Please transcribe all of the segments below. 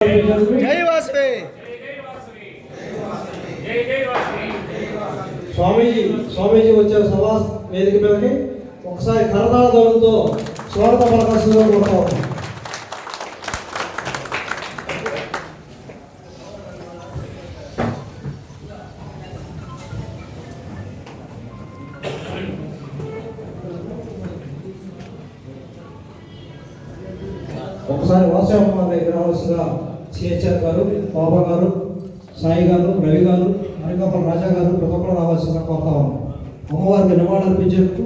జై వాసవి. స్వామీజీ వచ్చే సభా వేదిక మీదకి ఒకసారి కరతాళ ధ్వనులతో స్వాగత పలకాల్సిందిగా కోరుతా ఉన్నాం. ఒకసారి వాసవ దగ్గర రావాల్సిందిగా సిహెచ్ఆర్ గారు, బాబా గారు, సాయి గారు, రవి గారు, హరికాపల్ రాజా గారు ప్రతి ఒక్కరు రావాల్సిందిగా కోరుతా ఉన్నాం. అమ్మవారికి నివాళులు అర్పించేందుకు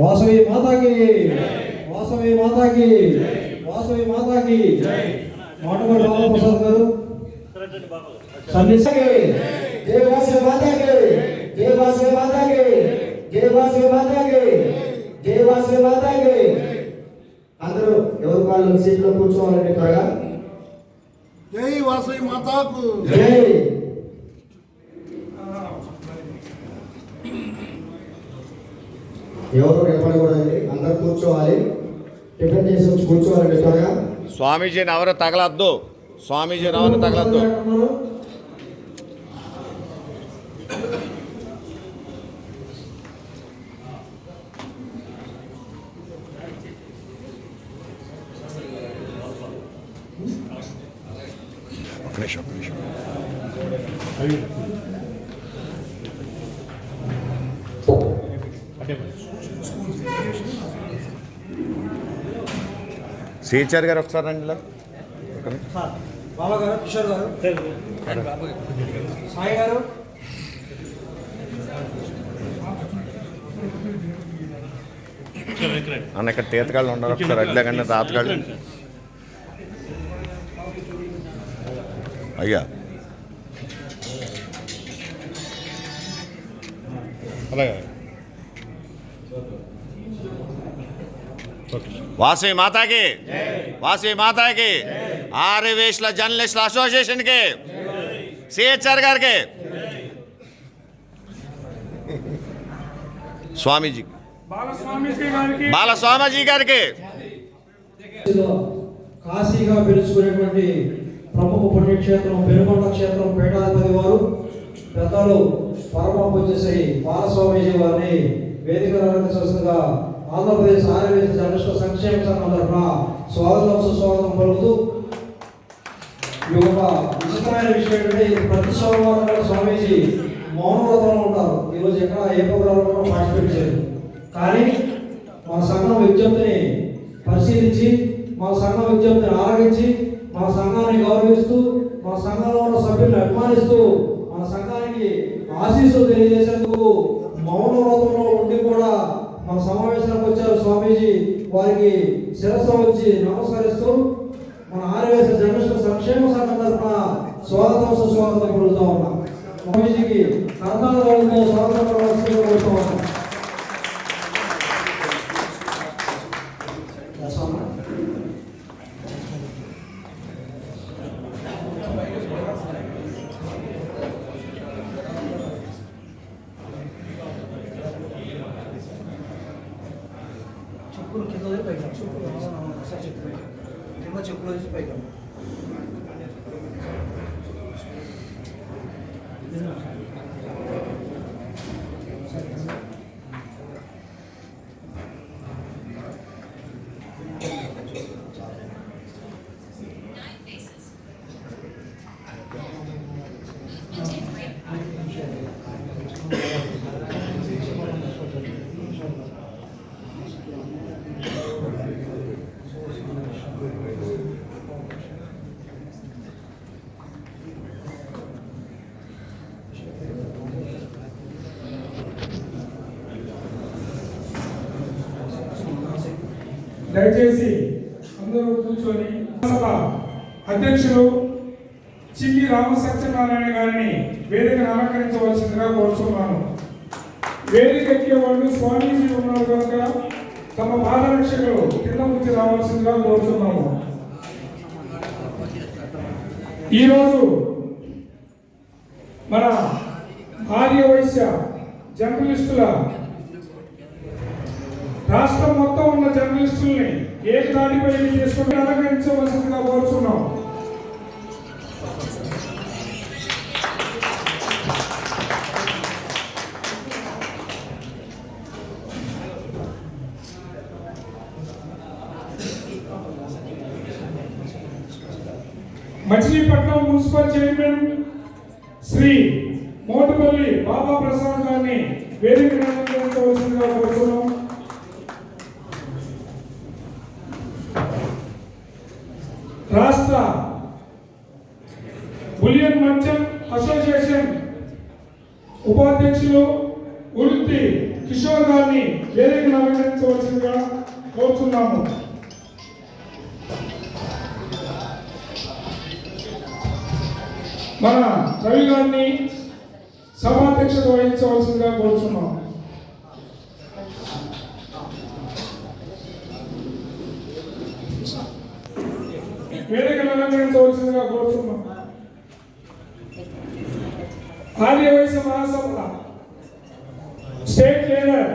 వాసవి మాతాకి, వాసవి మాతాకి, వాసవి మాతాకి. మాటమూరి బాబా ప్రసాద్ గారు సన్నిధికి జై వాసవి మాతాకి, జై వాసవి మాతాకి, జై వాసవి మాతాకి, జై వాసవి మాతాకి. అందరూ ఎవరు వాళ్ళు సీట్లో కూర్చోవాలండి త్వరగా. జై వాసవి మాతాకు జై. ఎవరు నిలబడకూడదండి, అందరూ కూర్చోవాలి. టిఫిన్ చేసి వచ్చి కూర్చోవాలండి త్వరగా. స్వామీజీని ఎవరు తగలద్దు, స్వామీజీని ఎవరు తగలద్దు. సిహెచ్ఆర్ గారు ఒకసారి రండి. బాబా గారు, కిషోర్ గారు, సాయి గారు, అన్న ఇక్కడ తీతకాళ్ళు ఉన్నారు, ఒకసారి అడ్లేకండి తాతకాళ్ళు. అయ్యా అలాగే. వాసవి మాతాకి, వాసవి మాతాకి, ఆర్యవేశ్ల జర్నలిస్టుల అసోసియేషన్కి, సిహెచ్ఆర్ గారికి, స్వామీజీ బాలస్వామీజీ గారికి. కాశీగా పిలుచుకునేటువంటి ప్రముఖ పుణ్యక్షేత్రం పెనుగొండ క్షేత్రం పీఠాధిపతి వారు పెద్దలు పరమ పూజ్యశ్రీ బాలస్వామీజీ వారిని వేదిక రంగంగా ఆంధ్రప్రదేశ్ ఆర్యవేశ జర్నలిస్టుల సంక్షేమ సంఘం తరఫున స్వాగతం సుస్వాగతం పలుకుతూ, ఈ యొక్క విచిత్రమైన విషయం ఏంటంటే ప్రతి సోమవారం కూడా స్వామీజీ మౌనవ్రతంలో ఉంటారు. ఈరోజు ఎక్కడ ఏ ప్రోగ్రాంలో పార్టిసిపేట్ చేయరు. కానీ మన సంఘం విజ్ఞప్తిని పరిశీలించి, మన సంఘం విజ్ఞప్తిని ఆరగించి, మన సంఘాన్ని గౌరవిస్తూ, మన సంఘంలో ఉన్న సభ్యులను అభిమానిస్తూ, మన సంఘానికి ఆశీస్సులు తెలియజేసేందుకు మౌన వ్రతంలో ఉండి కూడా మన సమావేశానికి వచ్చారు స్వామీజీ. వారికి శిరస్సు వచ్చి నమస్కరిస్తూ మన ఆర్యవేశ జర్నలిస్టుల సంక్షేమ సంఘం తరఫున స్వాగతం సుస్వాగతం పలుకుతా ఉన్నాం. స్వామీజీకి కర్తాలతో స్వాగతం పలకాల్సిందిగా కోరుతా ఉన్నాం. చెప్పులు కింద పైకి కింద చెప్పులు వేసి పైకి దయచేసి అందరూ కూర్చొని సభ అధ్యక్షులు చిల్లి రామసత్యనారాయణ గారిని వేదికను అలంకరించవలసిందిగా కోరుతున్నాను. వేదిక ఎక్కే వాళ్ళు స్వామీజీ ఉన్నారు కనుక తమ పాదరక్షకులు కింద నుంచి రావాల్సిందిగా కోరుతున్నాము. ఈరోజు మన ఆర్యవైశ్య జర్నలిస్టుల రాష్ట్రం మొత్తం ఉన్న జర్నలిస్టుల్ని ఏ దాడిపై చేసుకుని అలంకరించవలసిందిగా కోరుతున్నాం. మచిలీపట్నం మున్సిపల్ చైర్మన్ శ్రీ మోటుపల్లి బాబా ప్రసాద్ గారిని వేదిక అలంకరించవలసిందిగా కోరుతున్నాం. రాష్ట్ర బులియన్ మర్చెంట్ అసోసియేషన్ ఉపాధ్యక్షులు ఉల్తి కిషోర్ గారిని వేదికను అలంకరించవలసిందిగా కోరుతున్నాము. మన రవి గారిని సభాధ్యక్షత వహించవలసిందిగా కోరుతున్నాం. వేదికను అలంకరించవలసిందిగా కోరుతున్నాం. ఆర్యవైశ్య మహాసభ స్టేట్ లీడర్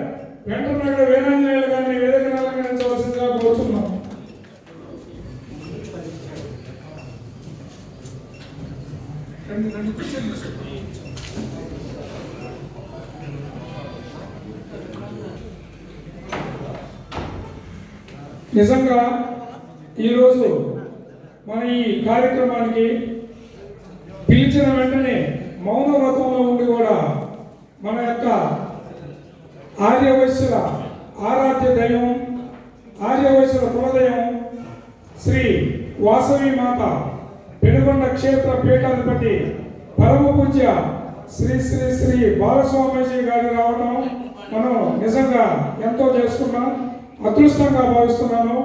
వెంకటనగర వీరాంజనేయులు గారిని వేదికను అలంకరించవలసిందిగా కోరుతున్నాం. నిజంగా ఈరోజు మన ఈ కార్యక్రమానికి పిలిచిన వెంటనే మౌన వ్రతంలో ఉండి కూడా మన యొక్క ఆర్యవైశ్యుల ఆరాధ్య దైవం, ఆర్యవైశ్యుల కులదైవం శ్రీ వాసవి మాత పెనుగొండ క్షేత్ర పీఠాధిపతి పరమ పూజ్య శ్రీ శ్రీ శ్రీ బాలస్వామీజీ గారి రావడం మనం నిజంగా ఎంతో చేసుకున్నాం, అదృష్టంగా భావిస్తున్నాను.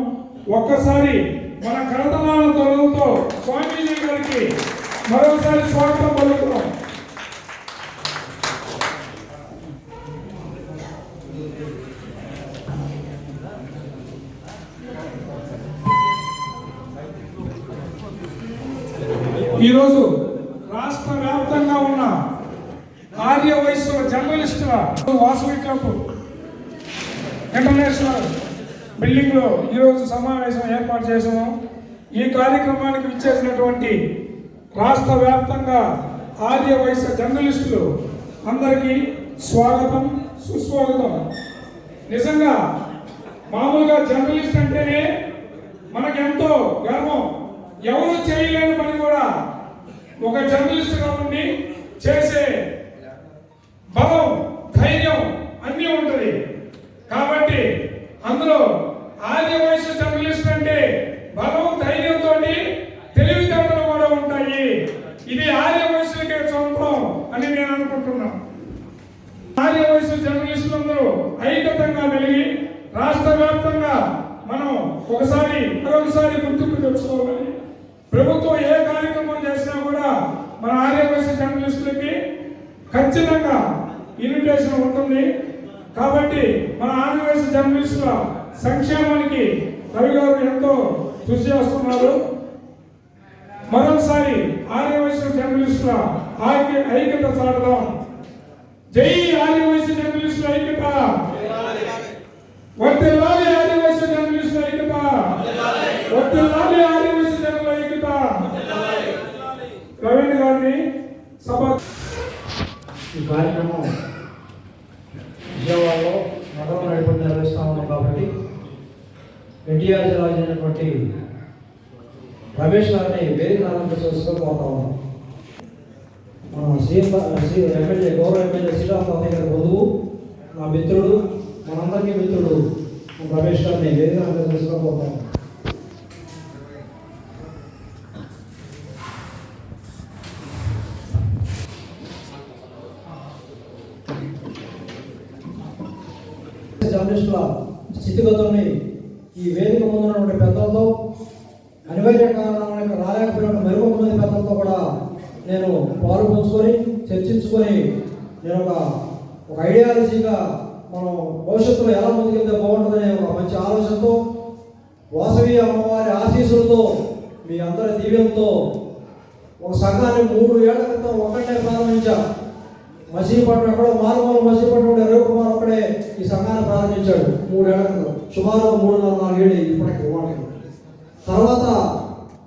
ఒక్కసారి మన కరతనాల తొలతో స్వామీజీ గారికి మరోసారి స్వాగతం పలుకుతున్నాం. ఈరోజు రాష్ట్ర వ్యాప్తంగా ఉన్న ఆర్యవైశ్యుల జర్నలిస్టుల వాసవి క్లబ్ ఇంటర్నేషనల్ బిల్డింగ్ లో ఈరోజు సమావేశం ఏర్పాటు చేసాము. ఈ కార్యక్రమానికి విచ్చేసినటువంటి రాష్ట్ర వ్యాప్తంగా ఆర్యవైశ్య జర్నలిస్టులు అందరికీ స్వాగతం, సుస్వాగతం. నిజంగా మామూలుగా జర్నలిస్ట్ అంటేనే మనకెంతో గర్వం. ఎవరు చేయలేని పని కూడా ఒక జర్నలిస్ట్గా ఉండి చేసే బలం, ధైర్యం అన్నీ ఉంటుంది. కాబట్టి అందులో ఆర్యవైశ్య జర్నలిస్ట్ అంటే బలం, ధైర్యంతో తెలివితేటలు కూడా ఉంటాయి. ఇది ఆర్యవైశ్యులకే సొంతం అని నేను అనుకుంటున్నాను. ఆర్యవైశ్య జర్నలిస్టులందరూ ఐక్యతంగా మెలిగి రాష్ట్ర వ్యాప్తంగా మనం మరొకసారి గుర్తింపు తెచ్చుకోవాలని, ప్రభుత్వం ఏ కార్యక్రమం చేసినా కూడా మన ఆర్యవైశ్య జర్నలిస్టులకి ఖచ్చితంగా ఇన్విటేషన్ ఉంటుంది. కాబట్టి మన ఆర్యవైశ్య జర్నలిస్టుల సంక్షేమానికి రవి గారు ఎంతో కృషి చేస్తున్నారు. మరొకసారి ఆర్యవైశ్య జర్నలిస్టుల ఐక్యత చాటుదాం. జై ఆర్యవైశ్య జర్నలిస్టుల ఐక్యత, వర్ధిల్లాలి ఆర్యవైశ్య జర్నలిస్టుల ఐక్యత, వర్ధిల్లాలి ఆర్యవైశ్య జర్నలిస్టుల ఐక్యత. రవీంద్ర గారిని సభ ఈ కార్యక్రమం విజయవాడలో నగర నడిపడి నిర్వహిస్తూ ఉన్నాం. కాబట్టి ఎన్టీఆర్ జిల్లా అయినటువంటి రమేష్ గారిని వేదిక అలంకరించవలసిగా కోరుతా ఉన్నాం. మన ఎమ్మెల్యే గౌరవ ఎమ్మెల్యే శ్రీరామ్ తాతయ్య గారి బంధువు, నా మిత్రుడు, మనందరికీ మిత్రుడు రమేష్ గారిని వేదిక అలంకరించవలసిగా కోరుతా ఉన్నాం. జర్నలిస్టుల స్థితిగతుల్ని ఈ వేదిక ముందున్నటువంటి పెద్దలతో, అనివార్య కారణాల రాలేకపోయిన మరికొంతమంది పెద్దలతో కూడా నేను పాల్పంచుకొని చర్చించుకొని నేను ఒక ఐడియాలజీగా మనం భవిష్యత్తులో ఎలా ముందుకెళ్తే బాగుంటుందనే ఒక మంచి ఆలోచనతో, వాసవి అమ్మవారి ఆశీస్సులతో, మీ అందరి దీవెనతో ఒక సంఘాన్ని 3 ఏళ్ల క్రితం ఒక్కటే ప్రారంభించా. మసీపట్నం ఎక్కడో మారుమూల మసీపట్నం రవికుమార్ ఒక్కడే ఈ సంఘాన్ని ప్రారంభించాడు 3 ఏళ్ల క్రితం. సుమారు 3-4 ఏళ్ళు ఇప్పటికి వాటికి. తర్వాత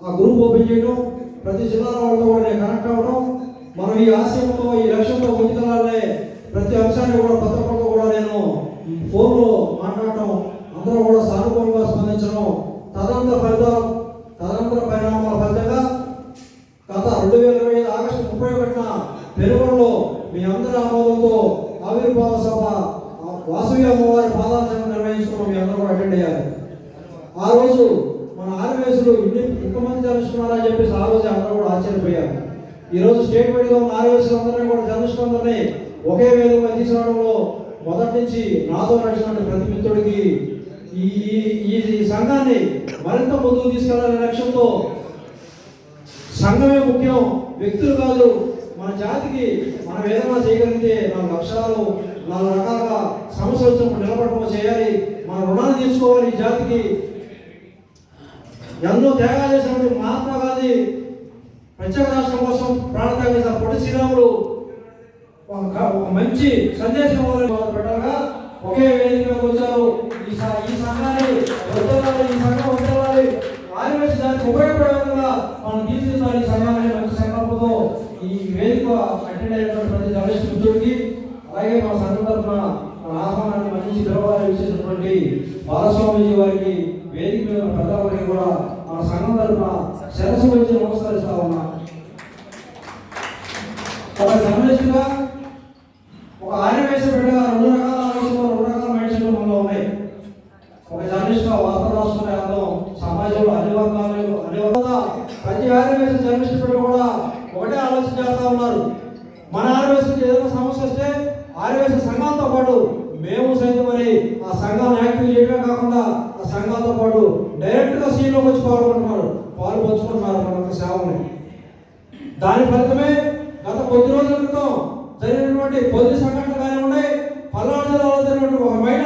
ఆ గ్రూప్ ఓపెన్ చేయడం, ప్రతి జిల్లాలో వాళ్ళతో కూడా నేను కనెక్ట్ అవ్వడం, మనం ఈ ఆశయంతో ఈ లక్ష్యంతో ముందుకెళ్ళాలనే ప్రతి అంశాన్ని కూడా ప్రతి ఒక్కరితో కూడా నేను ఫోన్లో మాట్లాడటం, అందరూ కూడా సానుకూలంగా స్పందించడం, తదనంతర పరిణామాల ఫలితంగా గత 2025 ఆగస్టు 31న పెనుగొండలో మీ అందరి ఆమోదంతో ఆవిర్భావ సభ వాసవి అమ్మవారి పాదార్చన నిర్వహించుకున్నాం. మీ అందరూ కూడా అటెండ్ అయ్యారు. ఆ రోజు మన ఆర్యవేసులు ఇంతమంది జరుపుకున్నారని చెప్పేసి ఆ రోజు అందరూ కూడా ఆశ్చర్యపోయారు. ఈ రోజు స్టేట్ వైడ్గా ఉన్న ఆర్యవేసులు అందరినీ కూడా జరుపుకున్నారని ఒకే వేదికగా తీసుకురావడంలో మొదటి నుంచి నాతో నడిచినటువంటి ప్రతి మిత్రుడికి ఈ సంఘాన్ని మరింత ముందుకు తీసుకెళ్లాలనే లక్ష్యంతో సంఘమే ముఖ్యం, వ్యక్తులు కాదు. మన జాతికి మనం ఏదైనా చేయగలిగితే 4 అక్షరాలు 4 రకాలుగా సమస్య వచ్చినప్పుడు నిలబడటం చేయాలి. మన రుణాన్ని తీసుకోవాలి. ఈ జాతికి ఎన్నో త్యాగాలు చేసినటువంటి మహాత్మా గాంధీ ప్రత్యేక రాష్ట్రం కోసం ప్రాణత్యాగం చేసిన పొట్టి శ్రీరాములు ఒక మంచి సందేశం పెట్టాలిగా ఒకే వేదిక మీద వచ్చారు. ఈ సంఘాన్ని వదలాలి, ఈ సంఘం వదలాలి, ఆదివాసీ జాతికి ఉపయోగపడే విధంగా మనం తీర్చిదిద్దాలి ఈ సంఘాన్ని మంచి సంకల్పంతో ఈ వేదిక అటెండ్ అయినటువంటి ప్రతి జర్నలిస్ట్ మిత్రుడికి, అలాగే మా సంఘం తరఫున మన ఆహ్వానాన్ని మంచి పిలవాలని విచ్చేసినటువంటి బాలస్వామీజీ వారికి, వేదిక మీద పెద్దవారికి కూడా మన సంఘం తరఫున శిరస్సు వచ్చి నమస్కరిస్తా ఉన్నా. ఒక జర్నలిస్ట్గా, ఒక ఆర్యవేశ బిడ్డగా 2 రకాల ఆలోచనలు, 2 రకాల మైండ్ సెట్లు మనలో ఉన్నాయి. ఒక జర్నలిస్ట్గా వార్త రాసుకునే అందం సమాజంలో అన్ని వర్గాలు ప్రతి ఆర్యవేశ జర్నలిస్ట్ బిడ్డ కూడా ఒకటే ఆలోచన చేస్తూ ఉన్నారు. మన ఆర్యవేశకి ఏదైనా సమస్య వస్తే ఆర్యవేశ సంఘాలతో పాటు మేము సైతం మరి ఆ సంఘాలను యాక్టివ్ చేయడమే కాకుండా ఆ సంఘాలతో పాటు డైరెక్ట్గా సీన్లోకి వచ్చి పాల్పంచుకుంటున్నారు మన యొక్క సేవల్ని. దాని ఫలితమే గత కొద్ది రోజుల క్రితం జరిగినటువంటి పొద్దు సంఘటన కానివ్వండి, పల్నాడు జిల్లాలో జరిగినటువంటి ఒక మహిళ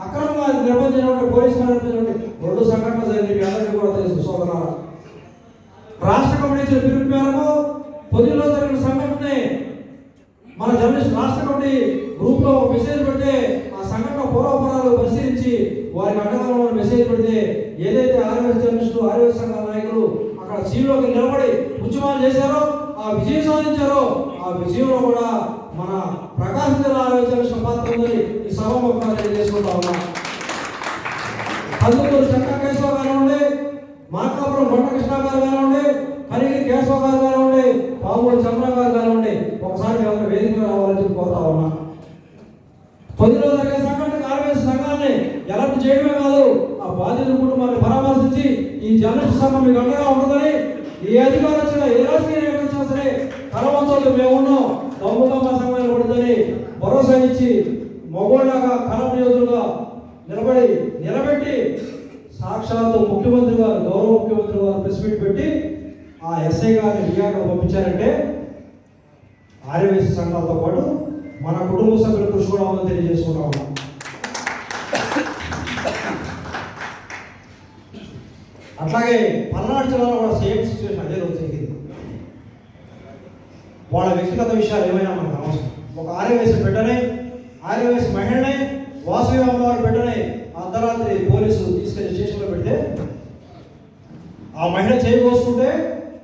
అక్రమంగా నిర్బంధించినటువంటి పోలీసు నిర్బంధించినటువంటి 2 సంఘటనలు జరిగినాయి. మీ అందరికీ కూడా తెలుసు సోదరులారా. రాష్ట్ర కమిటీ ఇచ్చిన పిలుపు మేరకు పొద్దులో జరిగిన సంఘటనని మన జర్నలిస్ట్ రాష్ట్ర కమిటీ గ్రూప్లో ఒక మెసేజ్ పెడితే ఆ సంఘటన పూర్వపరాలు పరిశీలించి వారికి అడ్డగంలో మెసేజ్ పెడితే ఏదైతే ఆర్యవేశ జర్నలిస్టులు, ఆర్యవేశ సంఘాల నాయకులు అక్కడ సీలోకి నిలబడి ఉద్యమాలు చేశారో, ఆ విజయం సాధించారో, ఆ విజయంలో కూడా మన ప్రకాశం జిల్లా ఆర్యవేశ జర్నలిస్టుల పాత్ర ఉందని ఈ సభాముఖంగా తెలియజేసుకుంటా ఉన్నా. కందుకూరు చక్ర కేశవ కానివ్వండి, మార్కాపురం కొండ కృష్ణ గారు కానివ్వండి, కరిగిరి కేశవ గారు కానివ్వండి, పామూరు చంద్ర గారు కానివ్వండి, ఒకసారి ఎవరైనా వేదిక రావాలని చెప్పి కోరుతా ఉన్నా. పొద్దులో జరిగే సంఘటనకు ఆర్యవేశ సంఘాన్ని ఎలర్ట్ చేయడమే కాదు, ఆ బాధిత కుటుంబాన్ని పరామర్శించి ఈ జర్నలిస్ట్ సంఘం మీకు అండగా ఉంటుందని, ఏ అధికారం వచ్చినా ఏ రాజకీయ నాయకులు వచ్చినా సరే కలవంచోళ్ళు మేము ఉన్నాం, దమ్ముగా మా సంఘాన్ని పడుతుందని భరోసా ఇచ్చి మగోళ్ళగా కలప యోధులుగా నిలబెట్టి సాక్షాత్తు ముఖ్యమంత్రి గారు, గౌరవ ముఖ్యమంత్రి గారు ప్రెస్ మీట్ పెట్టి ఆ ఎస్ఐ గారిని విజయవాడలో పంపించారంటే ఆర్యవేశ సంఘాలతో పాటు మన కుటుంబ సభ్యుల కృషి కూడా ఉందని తెలియజేసుకుంటా ఉన్నాం. అట్లాగే పల్నాడు జిల్లాలో కూడా సేమ్ సిచ్యువేషన్ అదే రోజు జరిగింది. వాళ్ళ వ్యక్తిగత విషయాలు ఏమైనా మనకు అవసరం. ఒక ఆర్యవేశ బిడ్డనే, ఆర్యవేశ మహిళనే, వాసవి అమ్మవారి బిడ్డనే అర్ధరాత్రి పోలీసులు తీసుకెళ్లి స్టేషన్లో పెడితే ఆ మహిళ చేయకోసుకుంటే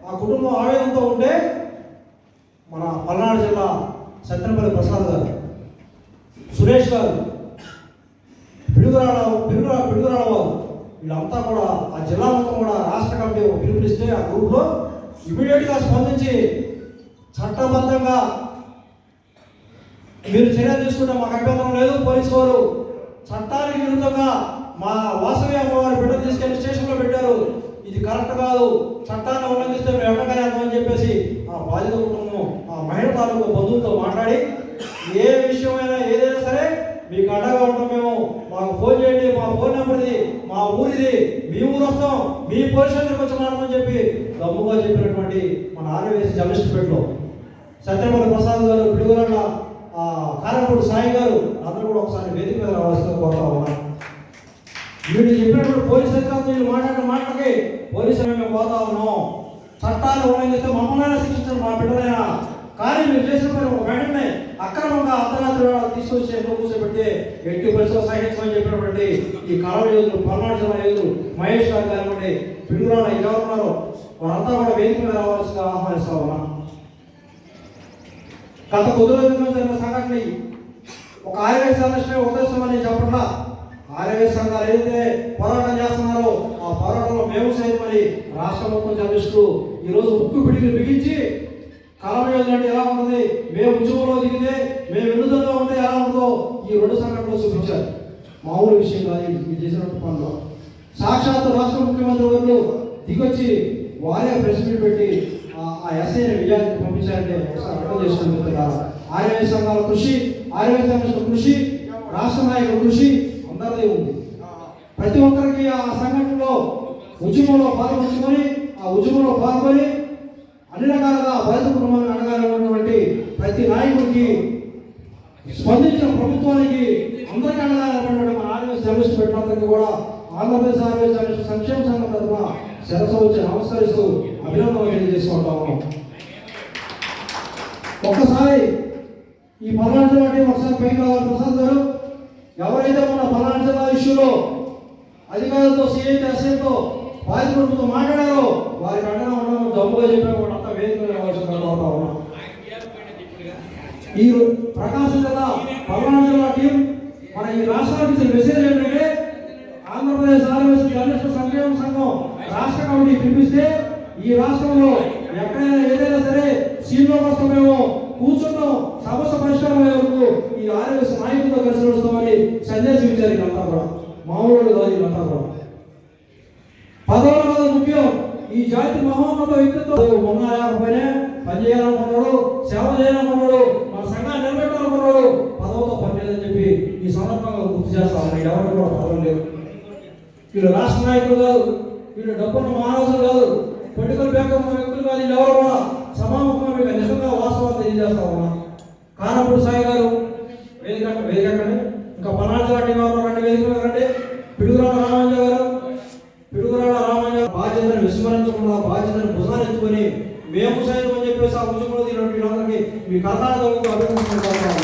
ఆ కుటుంబం ఆవేదనతో ఉంటే మన పల్నాడు జిల్లా సత్యనపల్లి ప్రసాద్ గారు, సురేష్ గారు, పిడుగురాళ్ళ వారు వీళ్ళంతా కూడా ఆ జిల్లా మొత్తం కూడా రాష్ట్ర కమిటీ ఒక పిలుపునిస్తే ఆ గ్రూప్లో ఇమీడియట్గా స్పందించి చట్టబద్ధంగా మీరు చర్యలు తీసుకుంటే మాకు అభ్యంతరం లేదు, పోలీసు వారు చట్టానికి విరుద్ధంగా మా వాసవి అమ్మవారి బిడ్డ తీసుకెళ్లి స్టేషన్లో పెట్టారు, ఇది కరెక్ట్ కాదు, చట్టాన్ని ఉల్లంఘిస్తే మేము ఎక్కడికని చెప్పేసి ఆ బాధిత కుటుంబం ఆ మహిళ తాలూకు బంధువులతో మాట్లాడి ఏ విషయమైనా ఏదైనా సరే మీకు అండగా ఉంటాం, మేము మాకు ఫోన్ చేయండి, మా ఫోన్ నెంబర్ది, మా ఊరిది, మీ ఊరు వస్తాం, మీ పోలీస్ స్టేషన్కి వచ్చి మాట్లాడమని చెప్పి గమ్ముగా చెప్పినటువంటి మన ఆర్యవేశ జర్నలిస్ట్ పెట్టలో సత్యనపల్లి ప్రసాద్ గారు, పిడుగురాళ్ళ కారపూడి సాయి గారు అందరూ కూడా ఒకసారి వేదిక మీద రావాల్సిందిగా కోరుతా ఉన్నారు. వీళ్ళు చెప్పినటువంటి పోలీస్ అధికారులు మాట్లాడిన మాటలకి పోలీసులు మేము పోతా ఉన్నాం, చట్టాలు ఉల్లంఘిస్తే మమ్మల్ని శిక్షించండి, మా బిడ్డలైనా కానీ మీరు చేసిన పని ఒక వెంటనే అక్రమంగా అర్ధరాత్రి వేళ తీసుకొచ్చి ఎన్నో కూర్చోబెట్టి ఎట్టి పరిస్థితులు సహించమని చెప్పినటువంటి ఈ కళ యోధులు, పల్నాడు జిల్లా యోధులు మహేష్ గారు కానివ్వండి, పిడుగురాళ్ళ ఎవరున్నారో వారంతా కూడా వేదిక మీద రావాల్సిందిగా ఆహ్వానిస్తా ఉన్నా. గత కొద్ది రోజులుగా జరిగిన సంఘటన ఒక ఆర్యవేశ సంఘటన ఉద్దేశం అని చెప్పకుండా ఆర్యవేశ సంఘాలు ఏదైతే పోరాటం చేస్తున్నారో ఆ పోరాటంలో మేము సైతమని రాష్ట్ర మొత్తం చదివిస్తూ ఈరోజు ఉక్కు పిడికిలు బిగించి కళాయోధులు అంటే ఎలా ఉంటుంది, మేము ఉద్యమంలో దిగితే మేము విరుద్ధంగా ఉంటే ఎలా ఉంటుందో ఈ రెండు సంఘటనలు చూపించారు. మామూలు విషయం కాదు ఇది చేసినట్టు పనులు. సాక్షాత్తు రాష్ట్ర ముఖ్యమంత్రి వర్యులు దిగొచ్చి వారే ప్రెస్ మీట్ పెట్టి ఆ ఎస్ఐని విజయానికి పంపించారంటే ఒకసారి అర్థం చేసుకుని ఆర్యవేశ సంఘాల కృషి, ఆర్యవేశ సంఘాల కృషి, రాష్ట్ర నాయకుల కృషి అందరిది ఉంది. ప్రతి ఒక్కరికి ఆ సంఘటనలో ఉద్యమంలో పాల్గొంచుకొని ఆ ఉద్యమంలో పాల్గొని అన్ని రకాలుగా బాధిత కుటుంబాన్ని అడగాలన్నటువంటి ప్రతి నాయకుడికి స్పందించిన ప్రభుత్వానికి అందరికీ అండగా మన ఆర్యవేశ సర్వీస్ పెట్టినందుకు కూడా ఆంధ్రప్రదేశ్ ఆర్యవేశ సర్వీస్ సంక్షేమ సంఘం తరఫున శిరస్సు వచ్చి నమస్కరిస్తూ అభినందనలు తెలియజేసుకుంటా ఉన్నాం. ఒక్కసారి ఈ పల్నాడు జిల్లా టీం ఒకసారి పైకి రావాలి. ప్రసాద్ గారు ఎవరైతే మన పల్నాడు జిల్లా ఇష్యూలో అధికారులతో సిఐతో బాధితులతో మాట్లాడారో వారికి అండగా ఉండడం దమ్ముగా చెప్పాము. అంతా వేదిక రావాల్సిందిగా ఉన్నాం. ఈ ప్రకాశం జిల్లా పల్నాడు జిల్లా టీం మన ఈ రాష్ట్రానికి ఇచ్చిన మెసేజ్ ఏంటంటే ఆంధ్రప్రదేశ్ ఆర్యవేశ జర్నలిస్టు సంక్షేమ సంఘం రాష్ట్ర కమిటీ పిలిపిస్తే ఈ రాష్ట్రంలో ఎక్కడైనా ఏదైనా సరే సీట్లో కోసం మేము కూర్చున్నాం, సమస్య పరిష్కారం అయ్యే వరకు ఈ ఆర్యవేశ నాయకులతో కలిసి నడుస్తామని సందేశం ఇచ్చారు. వీళ్ళంతా కూడా మామూలు కాదు. వీళ్ళంతా కూడా పదవుల మీద ముఖ్యం. ఈ జాతి మహోన్నత వ్యక్తిత్వం ఉన్నాయకపోయినా పని చేయాలనుకున్నాడు, సేవ చేయాలనుకున్నాడు, మన సంఘాన్ని నిలబెట్టాలనుకున్నాడు, పదవుతో పని లేదని చెప్పి ఈ సందర్భంగా గుర్తు చేస్తాం. ఎవరికి కూడా పదవులు లేవు. వీళ్ళు రాష్ట్ర నాయకులు కాదు, వీళ్ళు డబ్బున్న మహారాజులు కాదు, పొలిటికల్ బ్యాక్గ్రౌండ్ ఉన్న వ్యక్తులు కాదు. వీళ్ళు ఎవరు కూడా సమాముఖంగా మీకు నిజంగా వాస్తవాలు తెలియజేస్తా ఉన్నా. కానప్పుడు సాయి గారు వేదికండి, ఇంకా పల్నాడు జిల్లా టీం ఎవరు రండి, వేదిక రండి. పిడుగురాళ్ళ రామాంజ బాధ్యతను విస్మరించకుండా బాధ్యతను భుజాన్ని ఎత్తుకొని మేము సైతం అని చెప్పేసి ఆ ఉద్యమంలో వీళ్ళందరికీ మీ కర్ణాటకకు అభినందించుకుంటాం.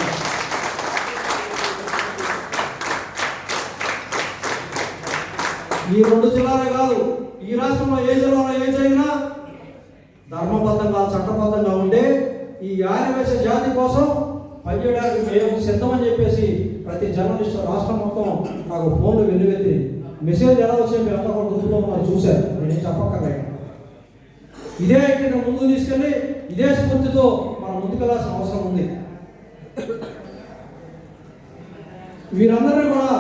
ఈ రెండు జిల్లాలే కాదు, ఈ రాష్ట్రంలో ఏ జిల్లాలో ఏ జరిగినా ధర్మబద్ధంగా చట్టబద్ధంగా ఉంటే ఈ ఆర్యవేశ జాతి కోసం పనిచేయడానికి మేము సిద్ధమని చెప్పేసి ప్రతి జర్నలిస్టు రాష్ట్రం మొత్తం నాకు ఫోన్లు వెల్లువెత్తి మెసేజ్ ఎలా వచ్చే మీరు అంతా కూడా గుర్తులో ఉన్నారు, చూశారు. నేనేం చెప్పక్కర్లేదు. ఇదే ఇక్కడ ముందుకు తీసుకెళ్ళి ఇదే స్ఫూర్తితో మనం ముందుకెళ్లాల్సిన అవసరం ఉంది. వీరందరినీ కూడా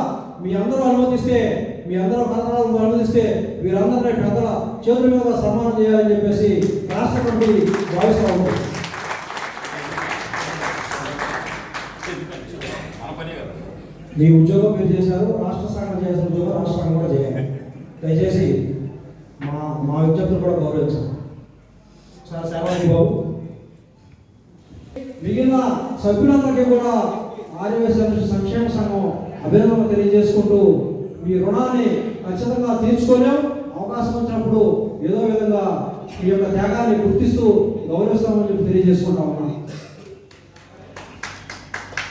మీ అందరూ అనుమతిస్తే, మీ అందరూ కథనాలను అనుమతిస్తే వీరందరినీ పెద్దల చేతుల మీద సన్మానం చేయాలని చెప్పేసి రాష్ట్ర కమిటీ భావిస్తూ ఉంది. మీ ఉద్యోగం మీరు చేశారు, రాష్ట్ర సంఘం చేసిన ఉద్యోగం రాష్ట్ర సంఘం కూడా చేయాలి. దయచేసి మా విజ్ఞప్తులు కూడా గౌరవించాలి. సార్ శర్వాజీ బాబు మిగిలిన సభ్యులందరికీ కూడా ఆర్యవేశ సంక్షేమ సంఘం అభినందనలు తెలియజేసుకుంటూ మీ రుణాన్ని ఖచ్చితంగా తీర్చుకోలేం. అవకాశం వచ్చినప్పుడు ఏదో విధంగా మీ యొక్క త్యాగాన్ని గుర్తిస్తూ గౌరవిస్తామని చెప్పి తెలియజేసుకుంటా ఉన్నాను.